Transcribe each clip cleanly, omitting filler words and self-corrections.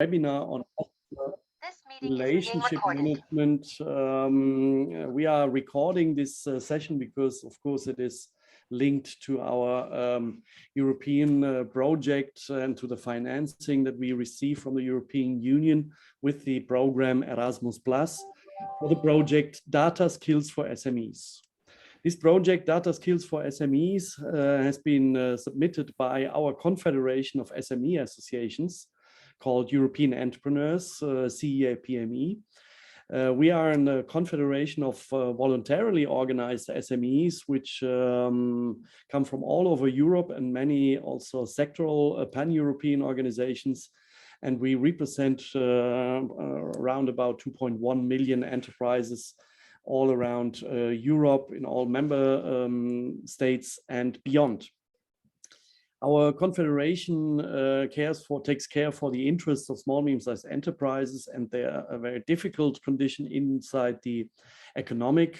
webinar on relationship management. We are recording this session because, of course, it is linked to our European project and to the financing that we receive from the European Union with the program Erasmus+ for the project Data Skills for SMEs. This project, Data Skills for SMEs, has been submitted by our Confederation of SME Associations called European Entrepreneurs, CEA-PME. We are a confederation of voluntarily organized SMEs, which come from all over Europe and many also sectoral pan-European organizations. And we represent around about 2.1 million enterprises all around Europe, in all member states and beyond. Our confederation takes care for the interests of small, medium-sized enterprises and their very difficult condition inside the economic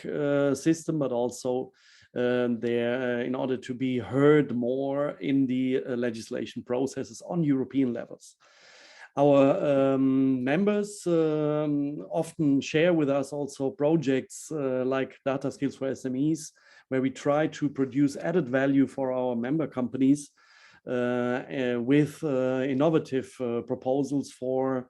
system, but also in order to be heard more in the legislation processes on European levels. Our members often share with us also projects like Data Skills for SMEs, where we try to produce added value for our member companies with innovative proposals for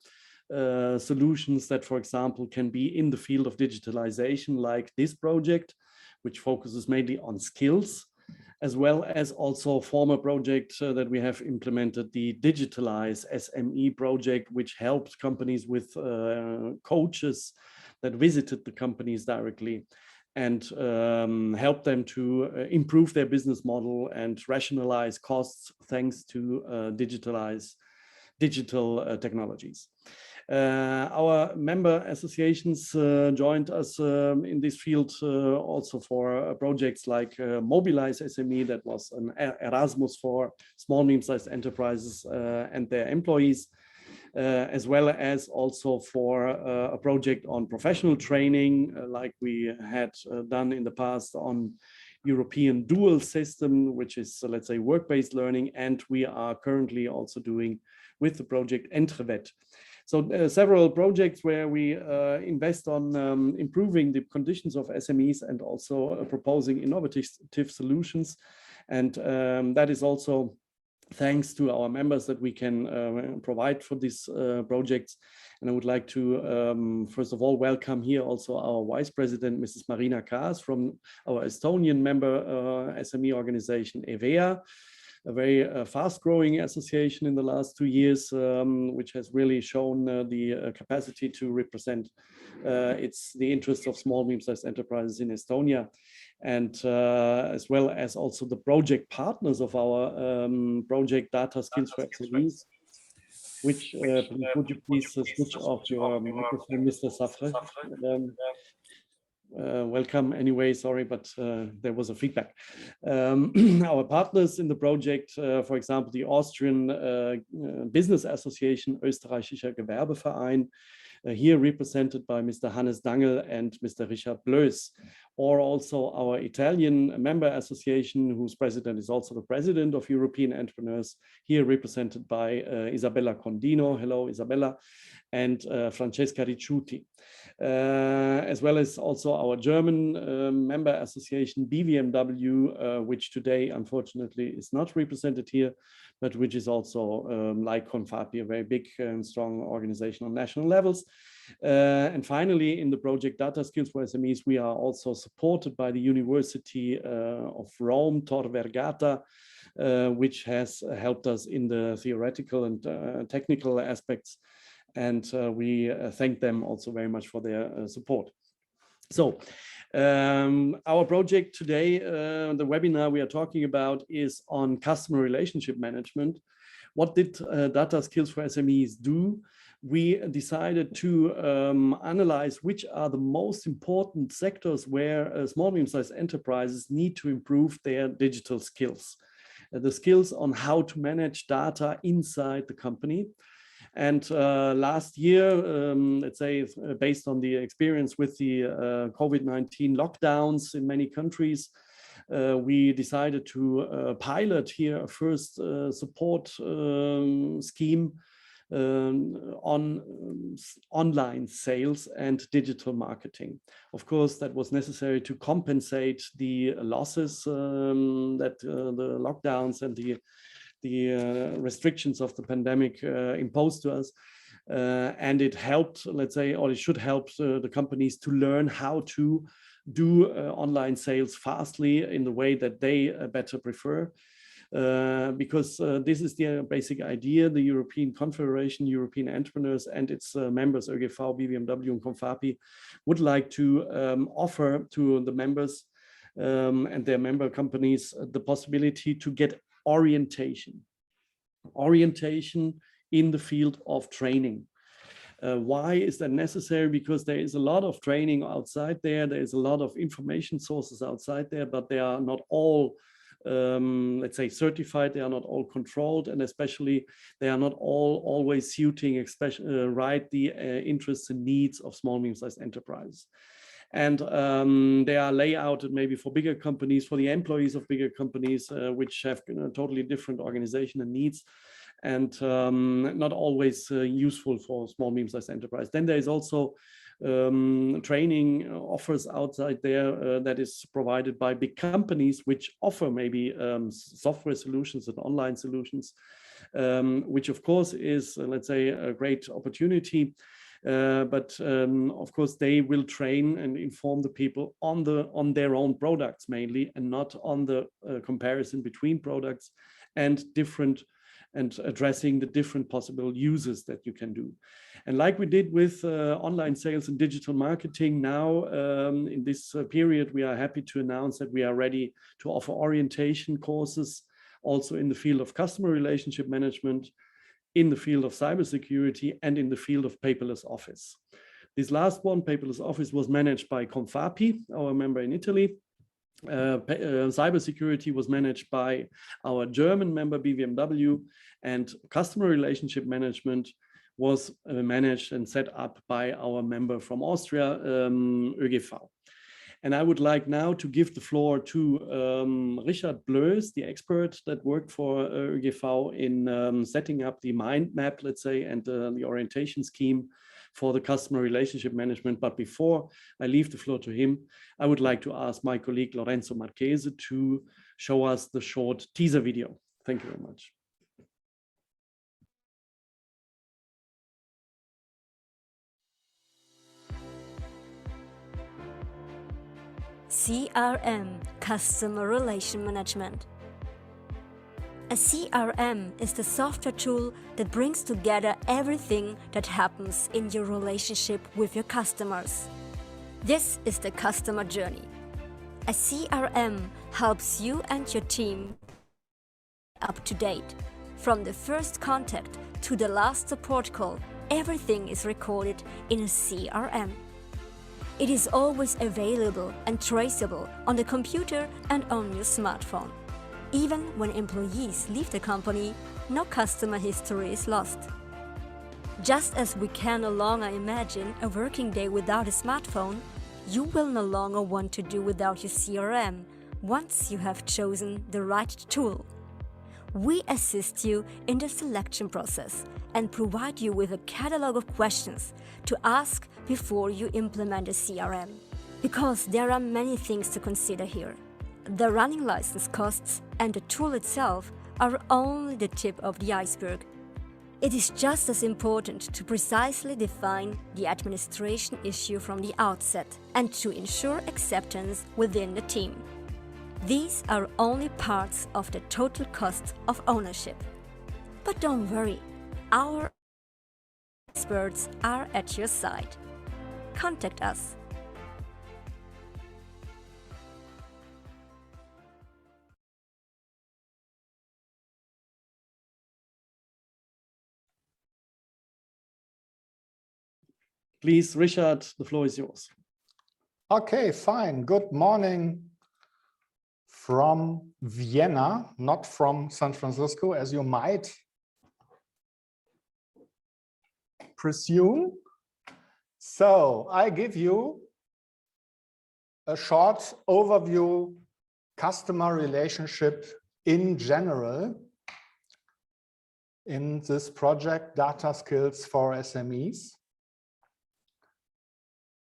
solutions that, for example, can be in the field of digitalization, like this project, which focuses mainly on skills, as well as also former project that we have implemented, the Digitalize SME project, which helped companies with coaches that visited the companies directly and help them to improve their business model and rationalize costs thanks to digital technologies. Our member associations joined us in this field also for projects like Mobilize SME, that was an Erasmus for small, medium-sized enterprises and their employees, as well as also for a project on professional training, like we had done in the past on European dual system, which is, let's say, work-based learning, and we are currently also doing with the project Entrevet. So several projects where we invest on improving the conditions of SMEs and also proposing innovative solutions. And that is also thanks to our members that we can provide for these projects. And I would like to, first of all, welcome here also our Vice President, Mrs. Marina Kaas from our Estonian member SME organization, EVEA, a very fast-growing association in the last 2 years, which has really shown the capacity to represent the interests of small, medium-sized enterprises in Estonia, and as well as also the project partners of our project Data Skills for SMEs, which would you please switch off your microphone, Mr. Safre? Welcome anyway, sorry, but there was a feedback. Our partners in the project, for example, the Austrian Business Association, Österreichischer Gewerbeverein, here represented by Mr. Hannes Dangel and Mr. Richard Blöss, or also our Italian member association, whose president is also the president of European Entrepreneurs, here represented by Isabella Condino, hello Isabella, and Francesca Ricciuti, as well as also our German member association, BVMW, which today unfortunately is not represented here, but which is also like Confapi, a very big and strong organization on national levels. And finally, in the project Data Skills for SMEs, we are also supported by the University of Rome, Tor Vergata, which has helped us in the theoretical and technical aspects. And we thank them also very much for their support. So our project today, the webinar we are talking about, is on customer relationship management. What did Data Skills for SMEs do? We decided to analyze which are the most important sectors where small, medium-sized enterprises need to improve their digital skills, the skills on how to manage data inside the company. And last year, let's say, based on the experience with the COVID-19 lockdowns in many countries, we decided to pilot here a first support scheme on online sales and digital marketing. Of course, that was necessary to compensate the losses that the lockdowns and the restrictions of the pandemic imposed to us. And it helped, let's say, or it should help the companies to learn how to do online sales fastly in the way that they better prefer. Because this is the basic idea. The European Confederation, European Entrepreneurs and its members, ÖGV, BVMW and Confapi, would like to offer to the members and their member companies the possibility to get orientation in the field of training. Why is that necessary? Because there is a lot of training outside there. There is a lot of information sources outside there, but they are not all let's say certified, they are not all controlled, and especially they are not all always suiting right the interests and needs of small medium-sized enterprises. And they are layouted maybe for bigger companies, for the employees of bigger companies, which have totally different organization and needs, and not always useful for small medium-sized enterprise. Then there is also training offers outside there that is provided by big companies which offer maybe software solutions and online solutions, which of course is, let's say, a great opportunity. But of course they will train and inform the people on their own products mainly, and not on the comparison between products and addressing the different possible uses that you can do. And like we did with online sales and digital marketing, now in this period, we are happy to announce that we are ready to offer orientation courses also in the field of customer relationship management, in the field of cybersecurity, and in the field of paperless office. This last one, paperless office, was managed by Confapi, our member in Italy. Cybersecurity was managed by our German member BVMW, and customer relationship management was managed and set up by our member from Austria, ÖGV. And I would like now to give the floor to Richard Blöss, the expert that worked for ÖGV in setting up the mind map, let's say, and the orientation scheme for the customer relationship management. But before I leave the floor to him, I would like to ask my colleague Lorenzo Marchese to show us the short teaser video. Thank you very much. CRM, Customer Relation Management. A CRM is the software tool that brings together everything that happens in your relationship with your customers. This is the customer journey. A CRM helps you and your team up to date. From the first contact to the last support call, everything is recorded in a CRM. It is always available and traceable on the computer and on your smartphone. Even when employees leave the company, no customer history is lost. Just as we can no longer imagine a working day without a smartphone, you will no longer want to do without your CRM once you have chosen the right tool. We assist you in the selection process and provide you with a catalog of questions to ask before you implement a CRM. Because there are many things to consider here. The running license costs and the tool itself are only the tip of the iceberg. It is just as important to precisely define the administration issue from the outset and to ensure acceptance within the team. These are only parts of the total cost of ownership. But don't worry, our experts are at your side. Contact us. Please, Richard, the floor is yours. Okay, fine. Good morning from Vienna, not from San Francisco, as you might presume. So I give you a short overview, customer relationship in general. in this project, DataSkills4SMEs.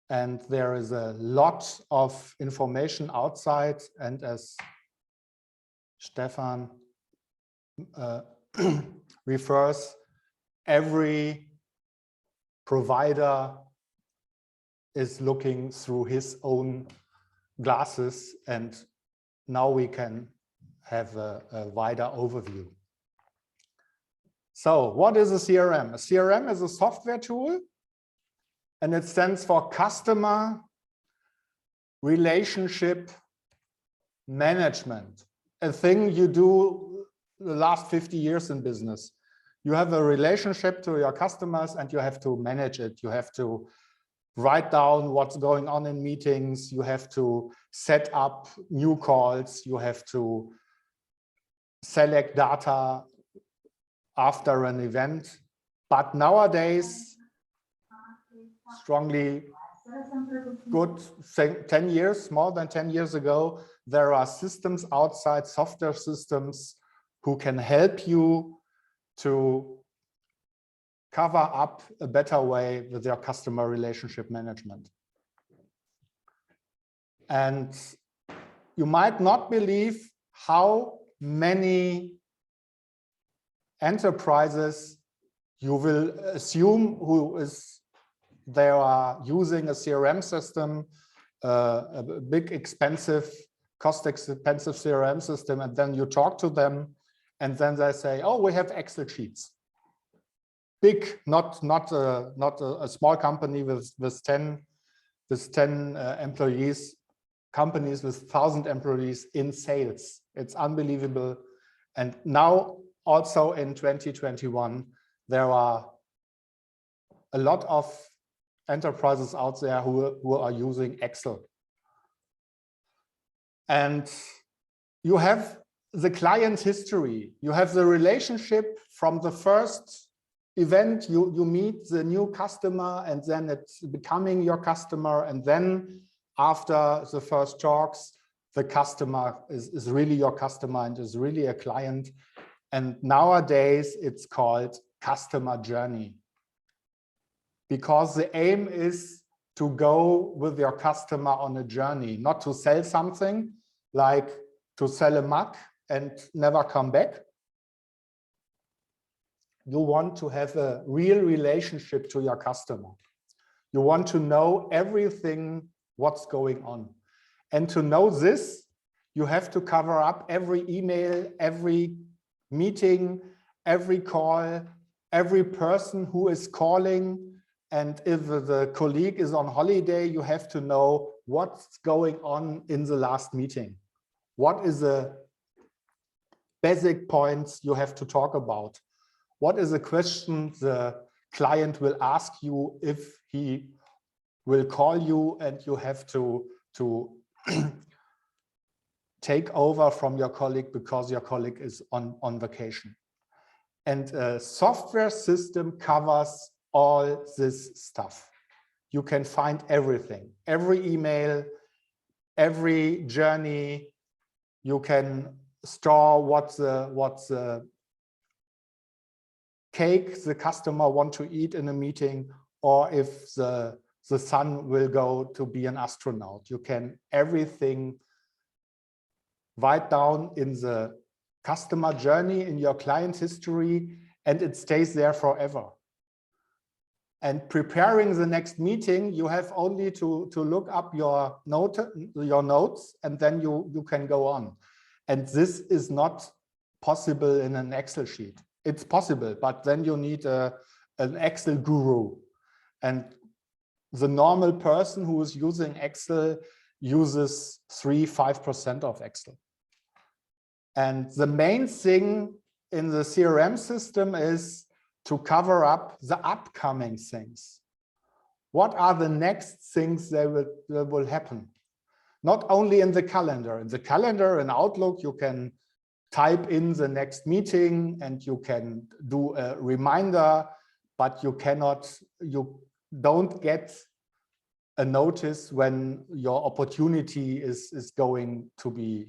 And there is a lot of information outside. And as Stefan refers, every provider is looking through his own glasses, and now we can have a wider overview. So what is a CRM? A CRM is a software tool, and it stands for Customer Relationship Management, a thing you do the last 50 years in business. You have a relationship to your customers and you have to manage it. You have to write down what's going on in meetings. You have to set up new calls. You have to select data after an event. But nowadays, strongly good 10 years, more than 10 years ago, there are systems outside, software systems, who can help you to cover up a better way with your customer relationship management. And you might not believe how many enterprises you will assume they are using a CRM system, a big, expensive, cost-expensive CRM system, and then you talk to them, and then they say, "Oh, we have Excel sheets." Big, not a small company with 10 employees, companies with 1,000 employees in sales. It's unbelievable. And now also in 2021, there are a lot of enterprises out there who are using Excel. And you have the client history. You have the relationship from the first event. You meet the new customer, and then it's becoming your customer. And then after the first talks, the customer is really your customer and is really a client. And nowadays it's called customer journey, because the aim is to go with your customer on a journey, not to sell something, like to sell a mug and never come back. You want to have a real relationship to your customer. You want to know everything, what's going on. And to know this, you have to cover up every email, every meeting, every call, every person who is calling. And if the colleague is on holiday, you have to know what's going on in the last meeting. What is the basic points you have to talk about? What is a question the client will ask you if he will call you, and you have to take over from your colleague because your colleague is on vacation. And a software system covers all this stuff. You can find everything, every email, every journey. You can store what's the cake the customer wants to eat in a meeting, or if the son will go to be an astronaut. You can everything write down in the customer journey, in your client history, and it stays there forever. And preparing the next meeting, you have only to look up your notes, and then you can go on. And this is not possible in an Excel sheet. It's possible, but then you need an Excel guru. And the normal person who is using Excel uses 3–5% of Excel. And the main thing in the CRM system is to cover up the upcoming things. What are the next things that will happen? Not only in the calendar. In the calendar in Outlook, you can type in the next meeting and you can do a reminder, but you don't get a notice when your opportunity is going to be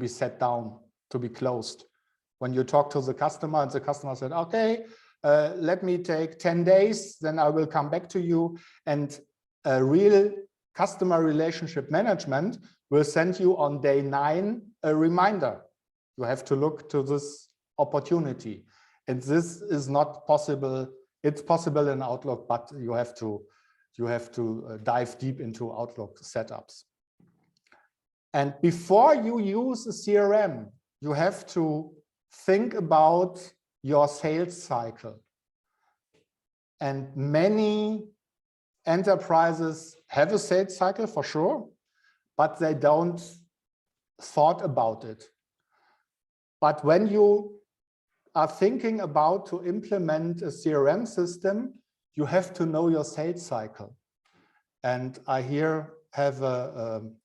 set down, to be closed. When you talk to the customer and the customer said, okay, let me take 10 days, then I will come back to you. And a real customer relationship management will send you on day 9 a reminder. You have to look to this opportunity. And this is not possible. It's possible in Outlook, but you have to dive deep into Outlook setups. And before you use a CRM, you have to think about your sales cycle. And many enterprises have a sales cycle for sure, but they don't thought about it. But when you are thinking about to implement a CRM system, you have to know your sales cycle. And I here have an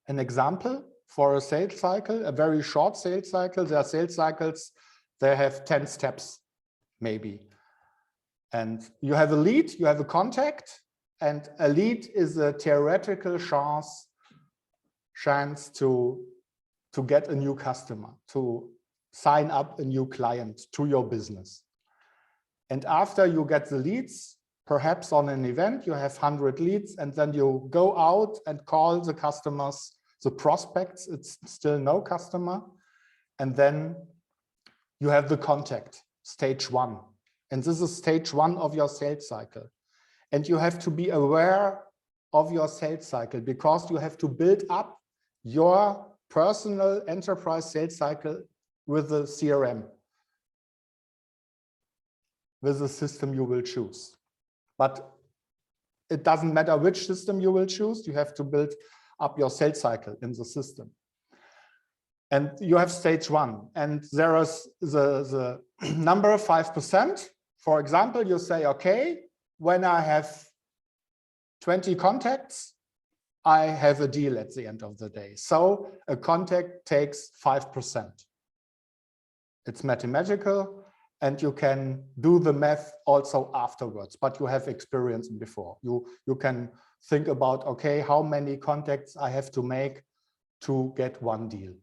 example for a sales cycle, a very short sales cycle. There are sales cycles, they have 10 steps, maybe. And you have a lead, you have a contact, and a lead is a theoretical chance to get a new customer, to sign up a new client to your business. And after you get the leads, perhaps on an event, you have 100 leads, and then you go out and call the customers, the prospects, it's still no customer. And then you have the contact, stage 1. And this is stage 1 of your sales cycle. And you have to be aware of your sales cycle because you have to build up your personal enterprise sales cycle with the CRM, with the system you will choose. But it doesn't matter which system you will choose, you have to build up your sales cycle in the system. And you have stage 1, and there is the number 5%. For example, you say, okay, when I have 20 contacts, I have a deal at the end of the day. So a contact takes 5%. It's mathematical, and you can do the math also afterwards, but you have experience before. You can think about, okay, how many contacts I have to make to get one deal.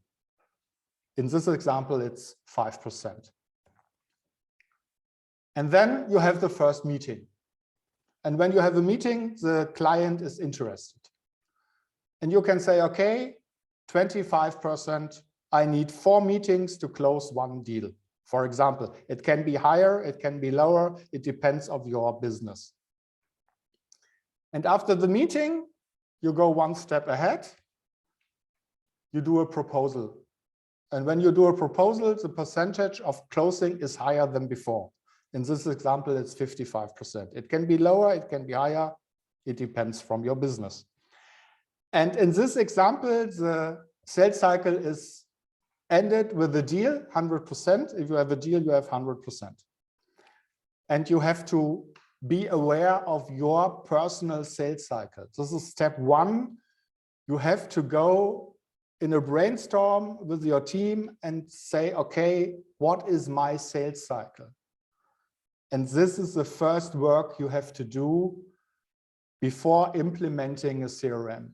In this example, it's 5%. And then you have the first meeting. And when you have a meeting, the client is interested. And you can say, okay, 25%, I need 4 meetings to close one deal. For example, it can be higher, it can be lower, it depends on your business. And after the meeting, you go one step ahead, you do a proposal. And when you do a proposal, the percentage of closing is higher than before. In this example, it's 55%. It can be lower, it can be higher. It depends from your business. And in this example, the sales cycle is ended with a deal, 100%. If you have a deal, you have 100%. And you have to be aware of your personal sales cycle. This is step 1. You have to go in a brainstorm with your team and say, okay, what is my sales cycle? And this is the first work you have to do before implementing a CRM.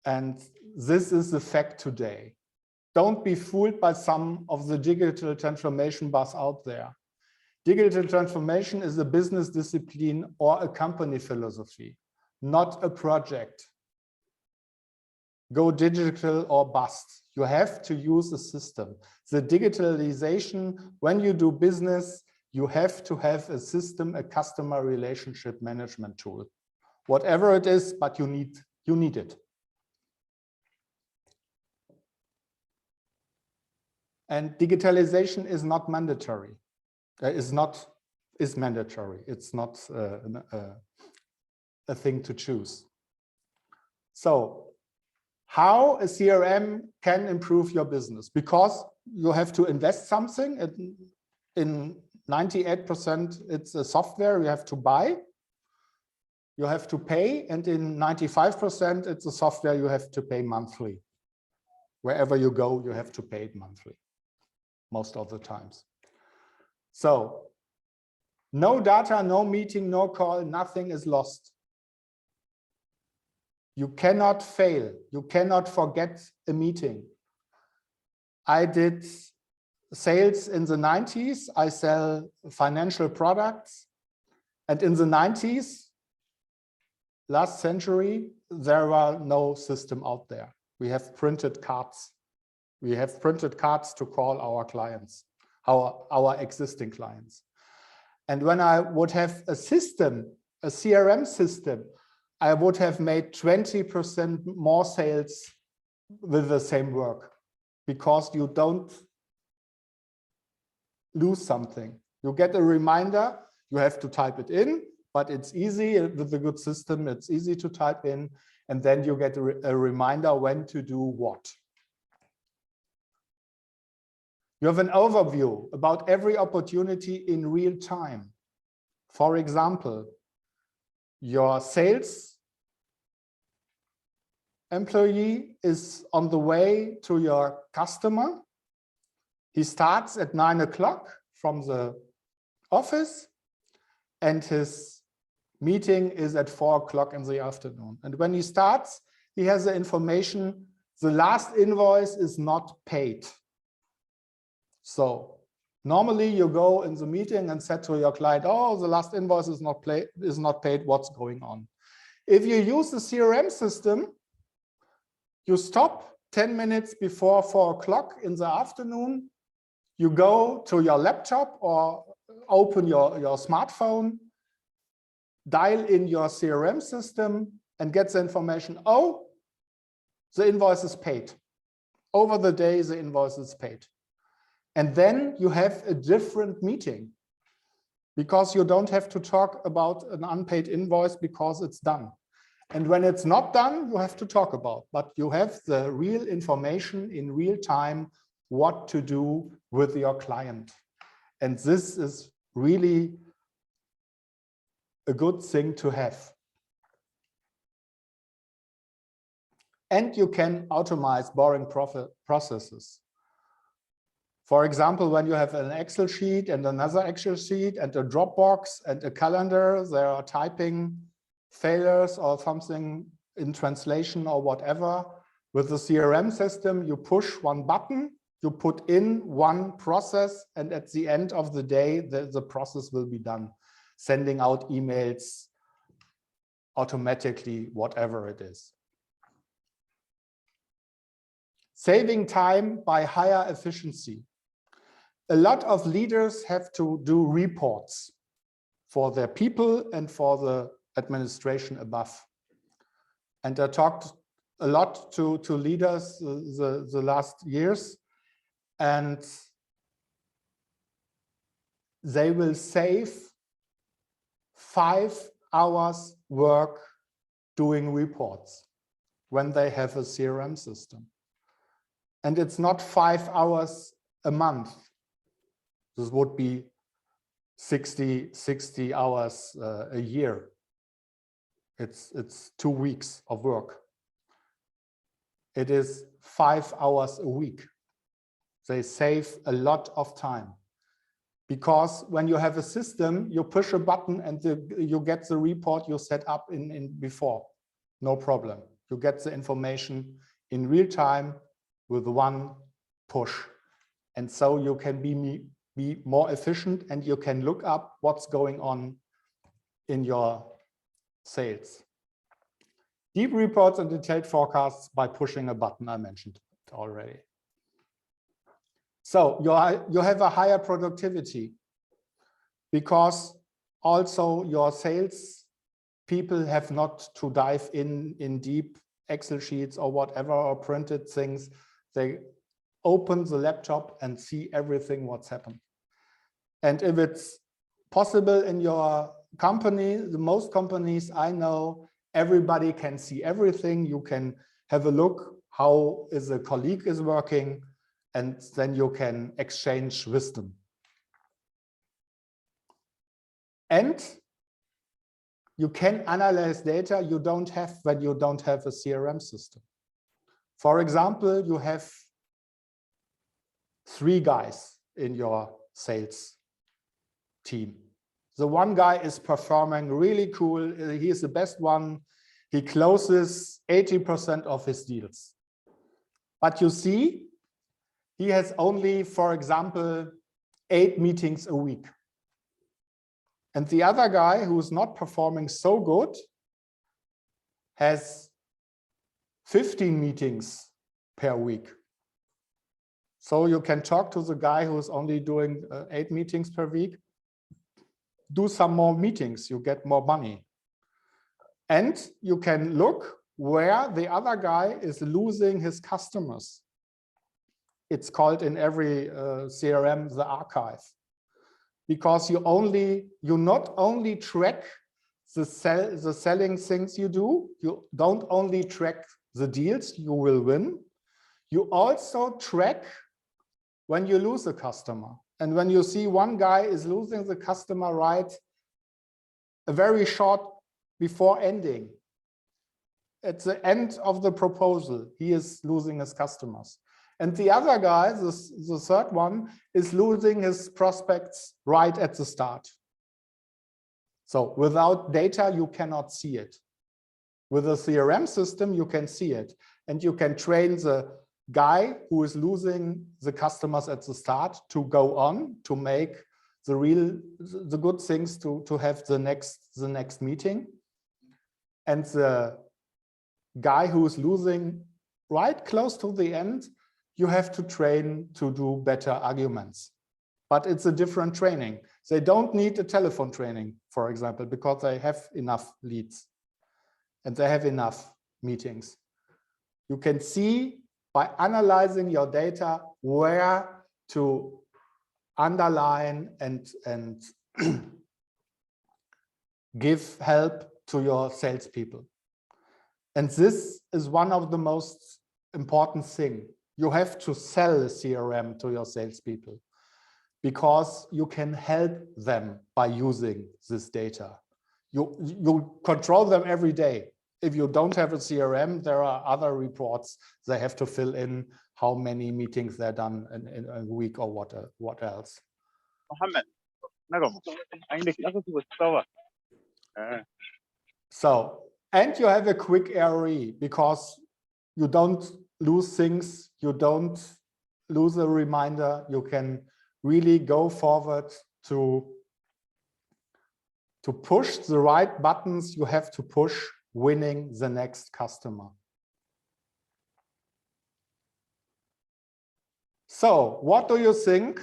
And this is the fact today. Don't be fooled by some of the digital transformation buzz out there. Digital transformation is a business discipline or a company philosophy, not a project. Go digital or bust. You have to use a system. The digitalization, when you do business, you have to have a system, a customer relationship management tool. Whatever it is, but you need it. And digitalization is not mandatory. Is mandatory. It's not a thing to choose. So how a CRM can improve your business? Because you have to invest something. In 98%, it's a software you have to buy. You have to pay. And in 95%, it's a software you have to pay monthly. Wherever you go, you have to pay it monthly, most of the times. So no data, no meeting, no call, nothing is lost. You cannot fail. You cannot forget a meeting. I did sales in the 90s. I sell financial products. And in the 90s, last century, there were no system out there. We have printed cards. We have printed cards to call our clients, our existing clients. And when I would have a system, a CRM system, I would have made 20% more sales with the same work, because you don't lose something. You get a reminder, you have to type it in, but it's easy with a good system. It's easy to type in, and then you get a reminder when to do what. You have an overview about every opportunity in real time. For example, your sales employee is on the way to your customer. He starts at 9 o'clock from the office, and his meeting is at 4 o'clock in the afternoon. And when he starts, he has the information, the last invoice is not paid. So normally you go in the meeting and said to your client, oh, the last invoice is not paid, what's going on? If you use the CRM system, you stop 10 minutes before 4 o'clock in the afternoon, you go to your laptop or open your smartphone, dial in your CRM system and get the information, oh, the invoice is paid. Over the day, the invoice is paid. And then you have a different meeting, because you don't have to talk about an unpaid invoice because it's done. And when it's not done, you have to talk about, but you have the real information in real time, what to do with your client. And this is really a good thing to have. And you can automate boring processes. For example, when you have an Excel sheet and another Excel sheet and a Dropbox and a calendar, there are typing failures or something in translation or whatever. With the CRM system, you push one button, you put in one process, and at the end of the day, the process will be done. Sending out emails automatically, whatever it is. Saving time by higher efficiency. A lot of leaders have to do reports for their people and for the administration above. And I talked a lot to leaders the last years, and they will save 5 hours work doing reports when they have a CRM system. And it's not 5 hours a month. This would be 60 hours a year. It's 2 weeks of work. It is 5 hours a week. They save a lot of time. Because when you have a system, you push a button and you get the report you set up in before. No problem. You get the information in real time with one push. And so you can be more efficient, and you can look up what's going on in your sales. Deep reports and detailed forecasts by pushing a button, I mentioned it already. So you have a higher productivity, because also your sales people have not to dive in deep Excel sheets or whatever, or printed things. They open the laptop and see everything what's happened. And if it's possible in your company, the most companies I know, everybody can see everything. You can have a look how is a colleague is working, and then you can exchange wisdom. And you can analyze data you don't have when you don't have a CRM system. For example, you have 3 guys in your sales team. The one guy is performing really cool. He is the best one. He closes 80% of his deals. But you see, he has only, for example, 8 meetings a week. And the other guy who's not performing so good has 15 meetings per week. So you can talk to the guy who's only doing 8 meetings per week. Do some more meetings, you get more money. And you can look where the other guy is losing his customers. It's called in every CRM the archive, because you not only track the selling things you do, you don't only track the deals you will win, you also track when you lose a customer. And when you see one guy is losing the customer right a very short before ending, at the end of the proposal, he is losing his customers. And the other guy, the third one, is losing his prospects right at the start. So without data, you cannot see it. With a CRM system, you can see it. And you can train the guy who is losing the customers at the start to go on to make the good things to have the next meeting. And the guy who is losing right close to the end, you have to train to do better arguments. But it's a different training. They don't need a telephone training, for example, because they have enough leads and they have enough meetings. You can see by analyzing your data where to underline and give help to your salespeople. And this is one of the most important things. You have to sell a CRM to your salespeople because you can help them by using this data. You control them every day. If you don't have a CRM, there are other reports they have to fill in, how many meetings they're done in a week or what else. So, and you have a quick RE because you don't lose things, you don't lose a reminder, you can really go forward to push the right buttons you have to push, winning the next customer. So what do you think?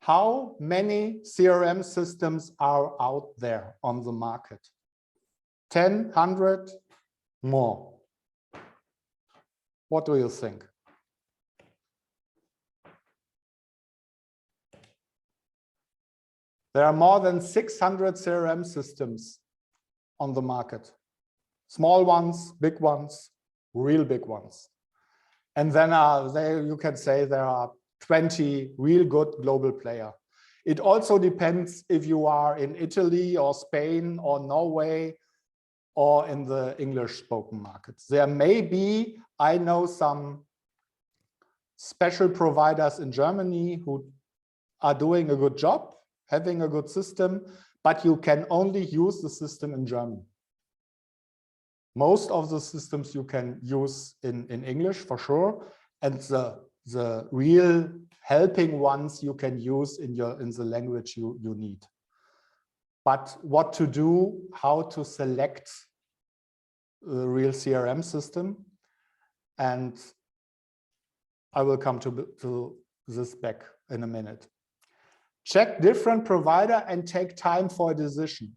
How many CRM systems are out there on the market? 10, 100, more? What do you think? There are more than 600 CRM systems on the market. Small ones, big ones, real big ones. And then you can say there are 20 real good global players. It also depends if you are in Italy or Spain or Norway or in the English spoken markets. There may be, I know some special providers in Germany who are doing a good job, having a good system, but you can only use the system in German. Most of the systems you can use in English for sure, and the real helping ones you can use in the language you need. But what to do, how to select the real CRM system, and I will come to this back in a minute. Check different provider and take time for a decision.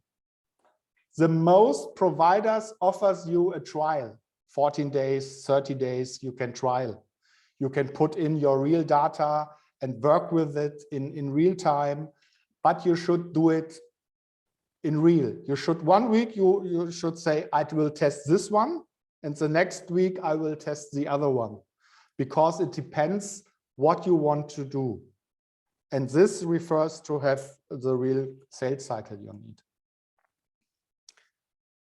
The most providers offers you a trial, 14 days, 30 days, you can trial. You can put in your real data and work with it in real time, but you should do it in real. You should, 1 week, you should say, I will test this one, and the next week I will test the other one, because it depends what you want to do. And this refers to have the real sales cycle you need.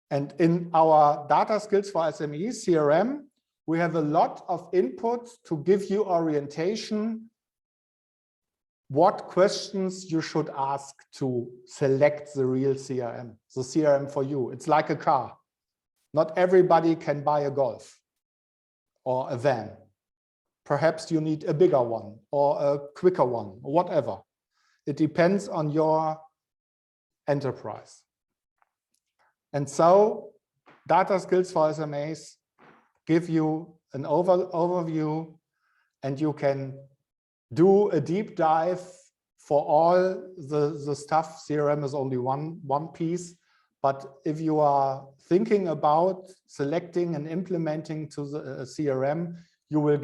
And in our DataSkills4SMEs CRM, we have a lot of input to give you orientation, what questions you should ask to select the real CRM, the CRM for you. It's like a car. Not everybody can buy a Golf or a van. Perhaps you need a bigger one or a quicker one, or whatever. It depends on your enterprise. And so DataSkills for SMEs give you an overview, and you can do a deep dive for all the stuff. CRM is only one piece, but if you are thinking about selecting and implementing to the CRM, you will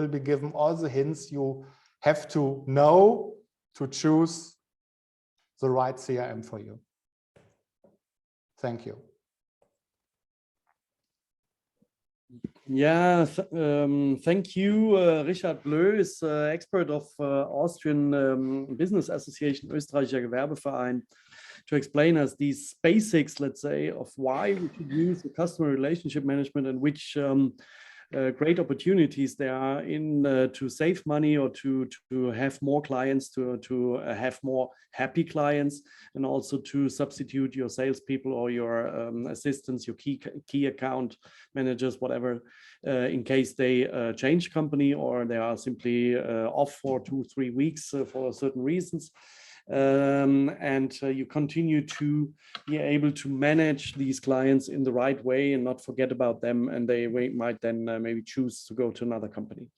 be given all the hints you have to know to choose the right CRM for you. Thank you. Yeah, thank you. Richard Blöss, expert of Austrian Business Association, Österreichischer Gewerbeverein, to explain us these basics, let's say, of why we should use the customer relationship management and which great opportunities there are in to save money or to have more clients, to have more happy clients, and also to substitute your salespeople or your assistants, your key account managers, whatever, in case they change company or they are simply off for 2-3 weeks for certain reasons. And you continue to be able to manage these clients in the right way and not forget about them, and they might then maybe choose to go to another company.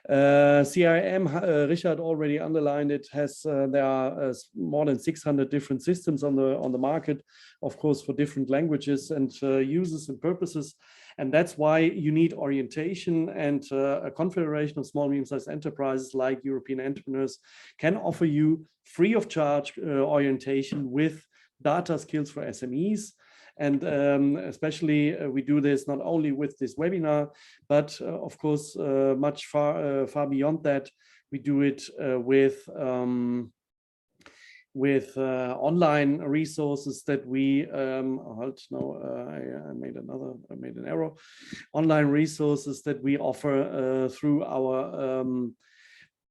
CRM, Richard already underlined it, has there are more than 600 different systems on the market, of course, for different languages and uses and purposes. And that's why you need orientation, and a confederation of small, medium-sized enterprises like European Entrepreneurs can offer you free of charge orientation with DataSkills for SMEs. And especially we do this not only with this webinar, but of course, much far beyond that. We do it with online resources that we I made an error. Online resources that we offer through our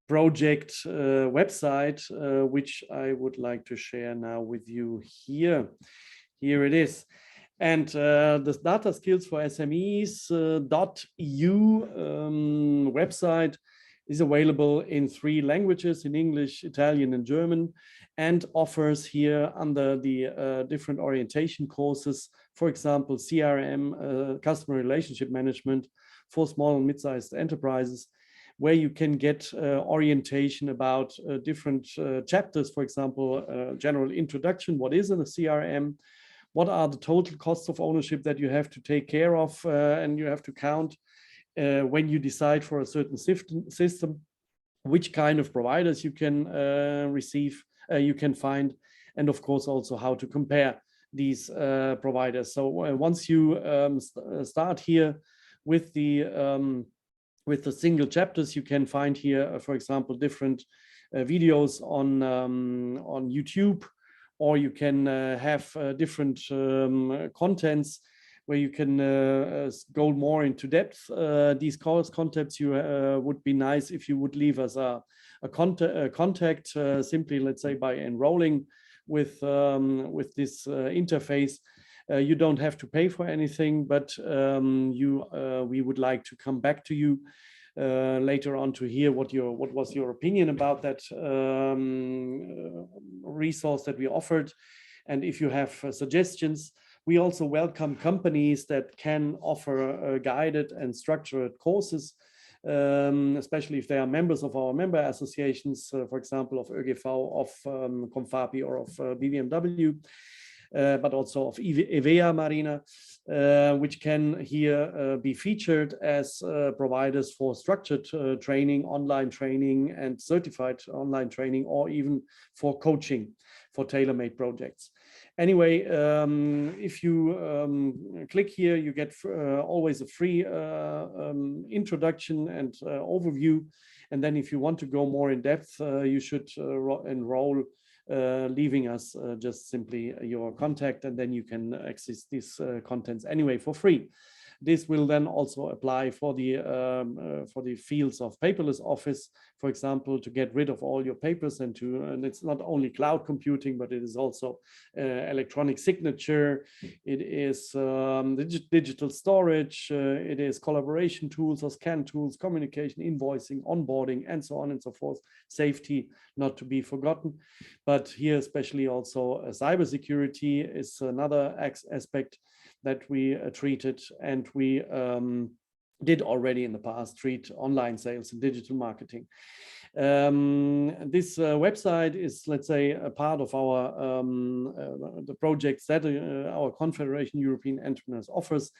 project website, which I would like to share now with you here. Here it is. And the DataSkills4SMEs.eu website is available in 3 languages, in English, Italian, and German, and offers here under the different orientation courses, for example, CRM, customer relationship management for small and mid-sized enterprises, where you can get orientation about different chapters, for example, general introduction, what is in a CRM, what are the total costs of ownership that you have to take care of and you have to count when you decide for a certain system, which kind of providers you can you can find, and of course also how to compare these providers. So once you start here with the single chapters, you can find here, for example, different videos on YouTube, or you can have different contents where you can go more into depth. These course contents would be nice if you would leave us a contact, simply, let's say, by enrolling with this interface. You don't have to pay for anything, but we would like to come back to you later on to hear what was your opinion about that resource that we offered. And if you have suggestions, we also welcome companies that can offer guided and structured courses, especially if they are members of our member associations, for example, of ÖGV, of Confapi, or of BVMW, but also of EVEA Marina, which can here be featured as providers for structured training, online training, and certified online training, or even for coaching for tailor-made projects. Anyway, if you click here, you get always a free introduction and overview. And then if you want to go more in depth, you should enroll, leaving us just simply your contact, and then you can access these contents anyway for free. This will then also apply for the fields of paperless office, for example, to get rid of all your papers and it's not only cloud computing, but it is also electronic signature. It is digital storage. It is collaboration tools or scan tools, communication, invoicing, onboarding, and so on and so forth. Safety not to be forgotten. But here, especially also cybersecurity is another aspect that we treated, and we did already in the past treat online sales and digital marketing. This website is, let's say, a part of our the projects that our Confederation European Entrepreneurs offers.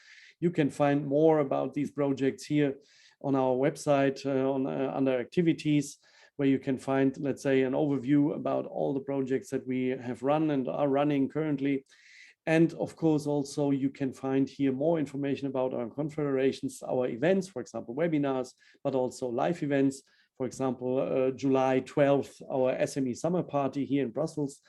You can find more about these projects here on our website under activities, where you can find, let's say, an overview about all the projects that we have run and are running currently. And of course, also you can find here more information about our confederations, our events, for example, webinars, but also live events. For example, July 12th, our SME summer party here in Brussels.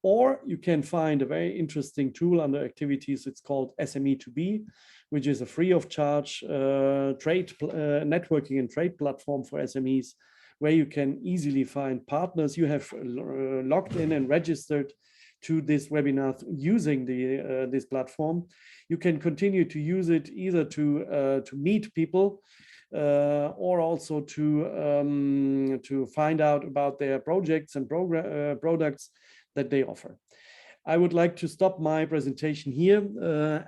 Or you can find a very interesting tool under activities. It's called SME-to-be, which is a free of charge trade networking and trade platform for SMEs, where you can easily find partners. You have logged in and registered to this webinar using this platform. You can continue to use it either to meet people or also to find out about their projects and products that they offer. I would like to stop my presentation here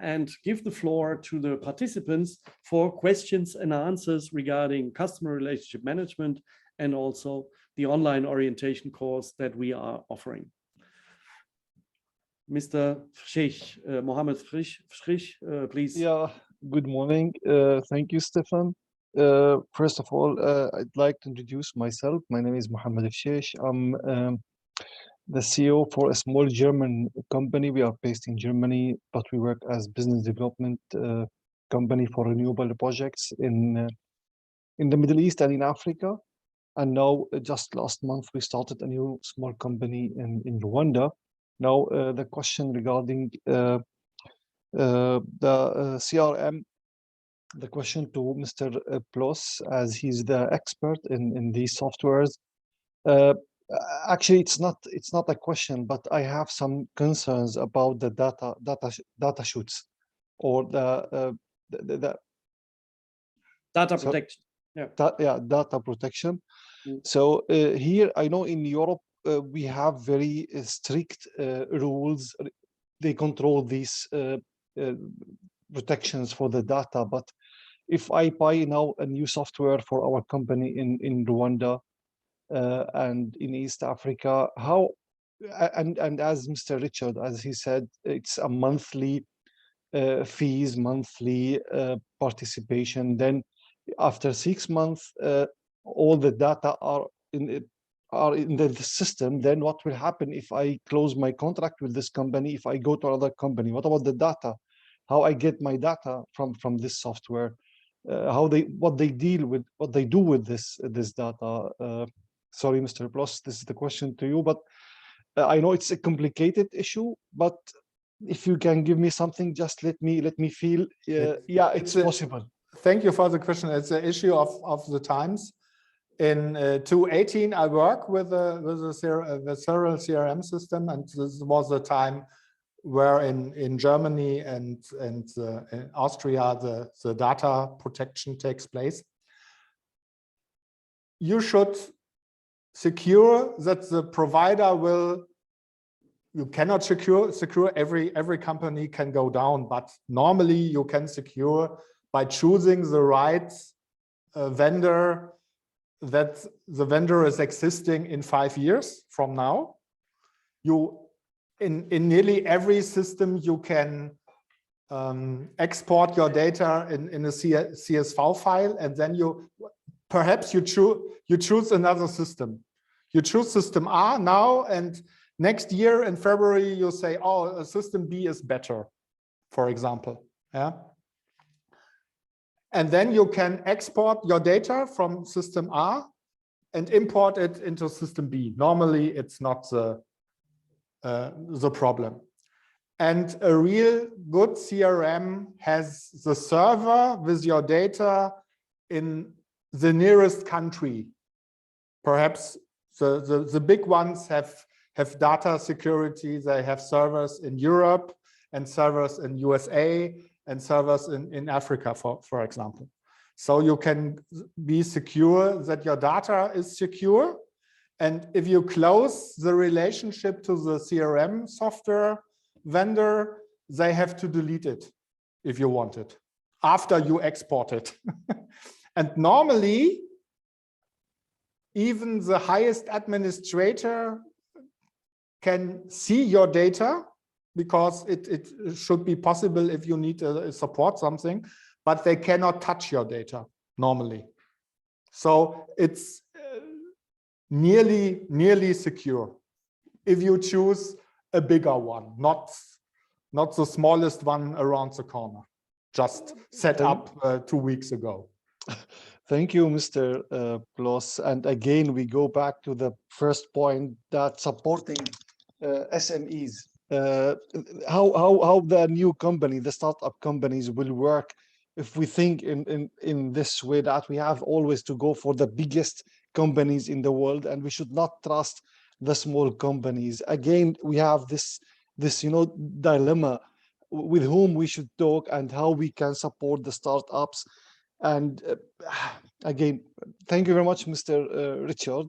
and give the floor to the participants for questions and answers regarding customer relationship management and also the online orientation course that we are offering. Mr. Frisch, Mohammed Frisch, please. Yeah, good morning. Thank you, Stefan. First of all, I'd like to introduce myself. My name is Mohammed Frisch. I'm the CEO for a small German company. We are based in Germany, but we work as business development company for renewable projects in the Middle East and in Africa. And now, just last month, we started a new small company in Rwanda. Now, the question regarding the CRM, the question to Mr. Blöss, as he's the expert in these softwares. Actually, it's not a question, but I have some concerns about the data shoots or the data protection. Data protection. So here, I know in Europe, we have very strict rules. They control these protections for the data. But if I buy now a new software for our company in Rwanda and in East Africa, how, and as Mr. Richard, as he said, it's a monthly fees, monthly participation. Then after 6 months, all the data are in the system. Then what will happen if I close my contract with this company, if I go to another company? What about the data? How I get my data from this software? What they do with this data? Sorry, Mr. Blöss, this is the question to you, but I know it's a complicated issue, but if you can give me something, just let me feel, yeah, it's possible. Thank you for the question. It's an issue of the times. In 2018, I worked with the several CRM system, and this was the time where in Germany and in Austria the data protection takes place. You should secure that the provider will. You cannot secure every company can go down, but normally you can secure by choosing the right vendor, that the vendor is existing in 5 years from now. In nearly every system you can export your data in a CSV file, and then perhaps you choose another system. You choose system A now, and next year in February you say, oh, system B is better, for example. Yeah. And then you can export your data from system A and import it into system B. Normally, it's not the problem. And a real good CRM has the server with your data in the nearest country. Perhaps the big ones have data security. They have servers in Europe and servers in USA and servers in Africa, for example. So you can be secure that your data is secure. And if you close the relationship to the CRM software vendor, they have to delete it if you want it after you export it. And normally, even the highest administrator can see your data, because it should be possible if you need to support something, but they cannot touch your data normally. So it's nearly secure if you choose a bigger one, not the smallest one around the corner, just set up 2 weeks ago. Thank you, Mr. Blöss. And again, we go back to the first point, that supporting SMEs, how the new company, the startup companies will work if we think in this way, that we have always to go for the biggest companies in the world, and we should not trust the small companies. Again, we have this dilemma with whom we should talk and how we can support the startups. And again, thank you very much, Mr. Richard.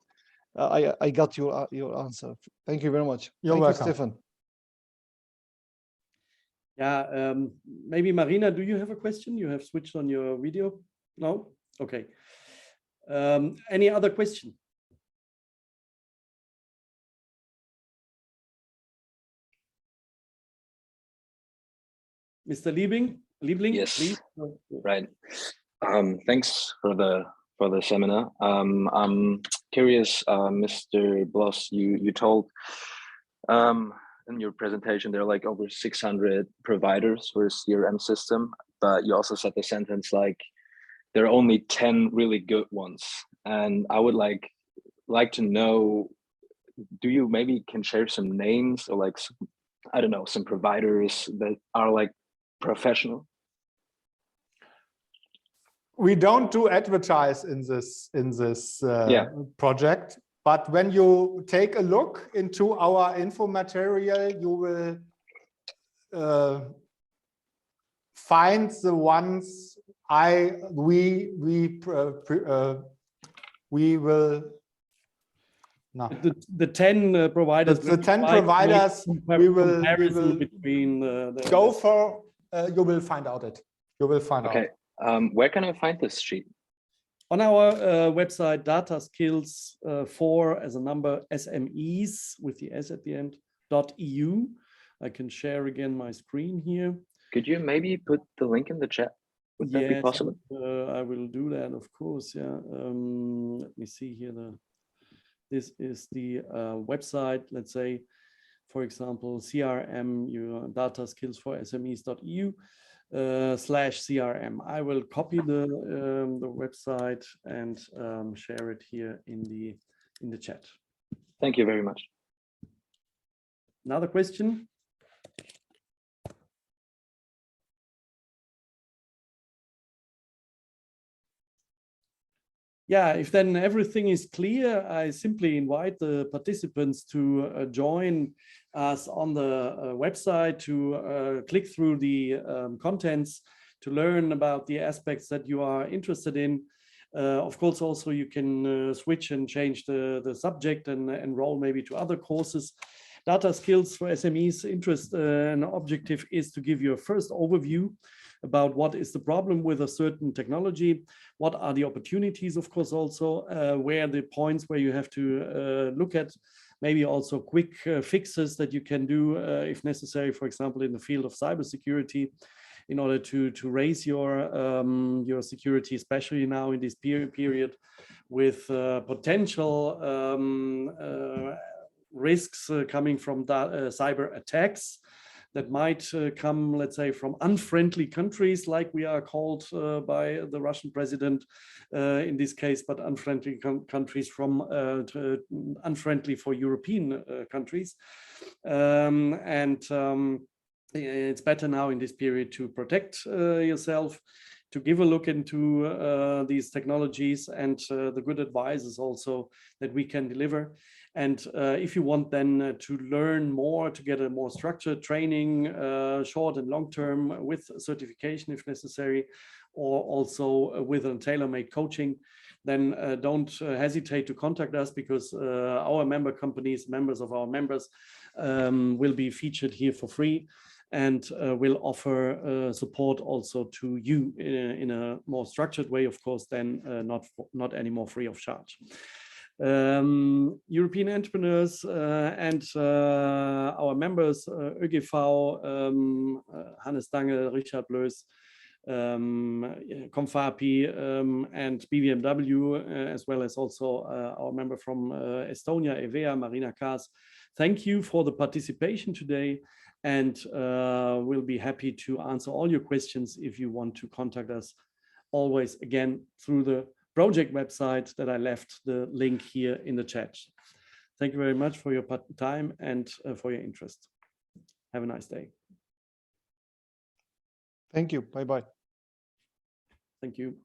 I got your answer. Thank you very much. You're welcome. welcome. Stefan. Yeah, maybe Marina, do you have a question? You have switched on your video? No? Okay. Any other question? Mr. Liebling, Yes, please. right. Thanks for the seminar. I'm curious, Mr. Blöss, you told in your presentation there are like over 600 providers for a CRM system, but you also said the sentence like there are only 10 really good ones. And I would like to know, do you maybe can share some names or like some, I don't know, some providers that are like professional? We don't do advertise in this project, but when you take a look into our info material, you will find the ones we will. No. The 10 providers. The 10 providers we will between go for. You will find out it. You will find out. Okay. Where can I find this sheet? On our website, DataSkills4SMEs with the S at the end, .eu. I can share again my screen here. Could you maybe put the link in the chat? Would that be possible? I will do that, of course. Yeah. Let me see here. This is the website. Let's say, for example, CRM, DataSkills4SMEs.eu. /CRM. I will copy the website and share it here in the chat. Thank you very much. Another question? Yeah, if then everything is clear, I simply invite the participants to join us on the website, to click through the contents, to learn about the aspects that you are interested in. Of course, also you can switch and change the subject and enroll maybe to other courses. DataSkills4SMEs interest and objective is to give you a first overview about what is the problem with a certain technology, what are the opportunities, of course, also where the points where you have to look at, maybe also quick fixes that you can do if necessary, for example, in the field of cybersecurity, in order to raise your security, especially now in this period with potential risks coming from cyber attacks that might come, let's say, from unfriendly countries, like we are called by the Russian president in this case, but unfriendly countries from unfriendly for European countries. it's better now in this period to protect yourself, to give a look into these technologies, and the good advice is also that we can deliver. And if you want then to learn more, to get a more structured training, short and long term, with certification if necessary, or also with a tailor-made coaching, then don't hesitate to contact us, because our member companies, members of our members, will be featured here for free, and will offer support also to you in a more structured way, of course, then not anymore free of charge. European entrepreneurs and our members, ÖGV, Hannes Dangel, Richard Blöss, Comfapi, and BVMW, as well as also our member from Estonia, EVEA, Marina Kaas. Thank you for the participation today, and we'll be happy to answer all your questions if you want to contact us, always again through the project website that I left the link here in the chat. Thank you very much for your time and for your interest. Have a nice day. Thank you. Bye-bye. Thank you.